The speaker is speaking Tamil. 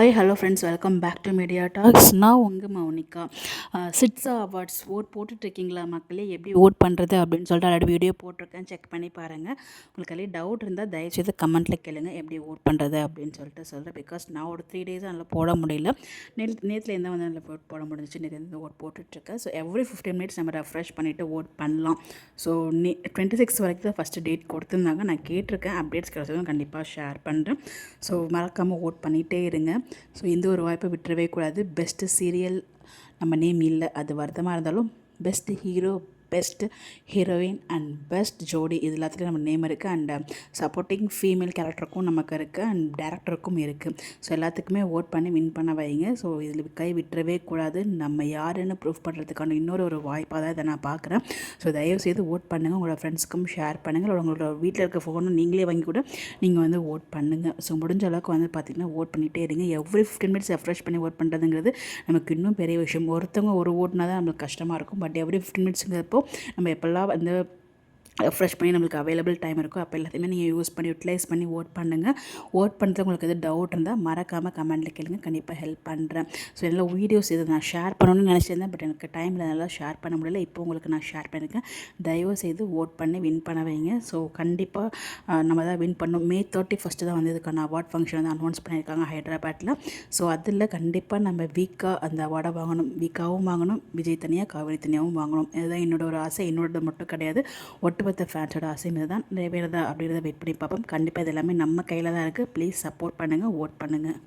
Hi hello friends, welcome back to media talks. நான் உங்கள் மௌனிகா. சிட்ஸா அவார்ட்ஸ் போட்டுட்ருக்கீங்களா மக்களே? எப்படி ஓட் பண்ணுறது அப்படின்னு சொல்லிட்டு ஆல்ரெடி வீடியோ போட்டிருக்கேன், செக் பண்ணி பாருங்கள். உங்களுக்கு எல்லாம் டவுட் இருந்தால் தயவுசெய்து கமெண்ட்டில் கேளுங்க எப்படி ஓட் பண்ணுறது அப்படின்னு சொல்லிட்டு சொல்கிறேன். பிகாஸ் நான் ஒரு 3 டேஸாக அதில் போட முடியல. நேற்றுல இருந்தால் வந்து அதில் போட முடிஞ்சிச்சு. நேற்று ஓட் போட்டுட்ருக்கேன். ஸோ எவ்ரி 15 மினிட்ஸ் நம்ம ரெஃப்ரெஷ் பண்ணிவிட்டு ஓட் பண்ணலாம். ஸோ 26 வரைக்கும் தான் ஃபஸ்ட்டு டேட் கொடுத்துருந்தாங்க. நான் கேட்டிருக்கேன், அப்டேட்ஸ் கிடைச்சதும் கண்டிப்பாக ஷேர் பண்ணுறேன். ஸோ மறக்காமல் ஓட் பண்ணிகிட்டே இருங்க. ஸோ இந்த ஒரு வாய்ப்பை விட்டுறவே கூடாது. பெஸ்ட்டு சீரியல் நம்ம நேம் இல்லை, அது வருத்தமாக இருந்தாலும் best hero, best heroine and best ஜோடி இது எல்லாத்துலேயும் நம்ம நேம் இருக்குது. அண்ட் சப்போர்ட்டிங் ஃபீமேல் கேரக்டருக்கும் நமக்கு இருக்குது, அண்ட் டேரக்டருக்கும் இருக்குது. ஸோ எல்லாத்துக்குமே ஓட் பண்ணி வின் பண்ண வைங்க. ஸோ இதில் கை விட்டுறவே கூடாது. நம்ம யாருன்னு ப்ரூஃப் பண்ணுறதுக்கான இன்னொரு வாய்ப்பாக தான் இதை நான் பார்க்குறேன். ஸோ தயவுசெய்து ஓட் பண்ணுங்கள், உங்களோட ஃப்ரெண்ட்ஸ்க்கும் ஷேர் பண்ணுங்கள். உங்களோட வீட்டில் இருக்க ஃபோனும் நீங்களே வாங்கி கூட நீங்கள் வந்து ஓட் பண்ணுங்கள். ஸோ முடிஞ்ச அளவுக்கு வந்து பார்த்திங்கன்னா ஓட் பண்ணிகிட்டே இருங்க. எவ்ரி 15 மினிட்ஸ் ரெஃப்ரெஷ் பண்ணி ஓட் பண்ணுறதுங்கிறது நமக்கு இன்னும் பெரிய விஷயம். ஒருத்தவங்க ஒரு ஓட்னா தான் நம்மளுக்கு கஷ்டமாக இருக்கும். பட் எவ்ரி 15 மினிட்ஸுங்கிறப்போ நம்ம எப்போல்லாம் வந்து ஃப்ரெஷ் பண்ணி நம்மளுக்கு அவைலபிள் டைம் இருக்கும், அப்போ எல்லாத்தையுமே நீங்கள் யூஸ் பண்ணி யூட்டிலைஸ் பண்ணி ஓட் பண்ணுங்கள். ஓட் பண்ணுறது உங்களுக்கு எது டவுட் இருந்தால் மறக்காமல் கமெண்ட்டில் கேளுங்க, கண்டிப்பாக ஹெல்ப் பண்ணுறேன். ஸோ எல்லா வீடியோஸ் இதை நான் ஷேர் பண்ணணும்னு நினச்சிருந்தேன், பட் எனக்கு டைமில் நல்லா ஷேர் பண்ண முடியல. இப்போ உங்களுக்கு நான் ஷேர் பண்ணியிருக்கேன். தயவு செய்து ஓட் பண்ணி வின் பண்ண வைங்க. ஸோ கண்டிப்பாக நம்ம தான் வின் பண்ணணும். May 31 தான் வந்து இதுக்கான அவார்ட் ஃபங்க்ஷன் வந்து அனௌன்ஸ் பண்ணியிருக்காங்க ஹைதராபாத்தில். ஸோ அதில் கண்டிப்பாக நம்ம வீக்காக அந்த அவார்டை வாங்கணும். வீக்காகவும் வாங்கணும், விஜய் தனியாக காவிரி தனியாகவும் வாங்கணும். இதுதான் என்னோட ஒரு ஆசை. என்னோடது மட்டும் கிடையாது, ஒட்டுமொத்த ஃபேன்ஸோட ஆசையும் இது தான். நிறைவேறதா அப்படின்றத வெயிட் பண்ணி பார்ப்போம். கண்டிப்பாக இது எல்லாமே நம்ம கையில் தான் இருக்குது. ப்ளீஸ் சப்போர்ட் பண்ணுங்கள், ஓட் பண்ணுங்கள்.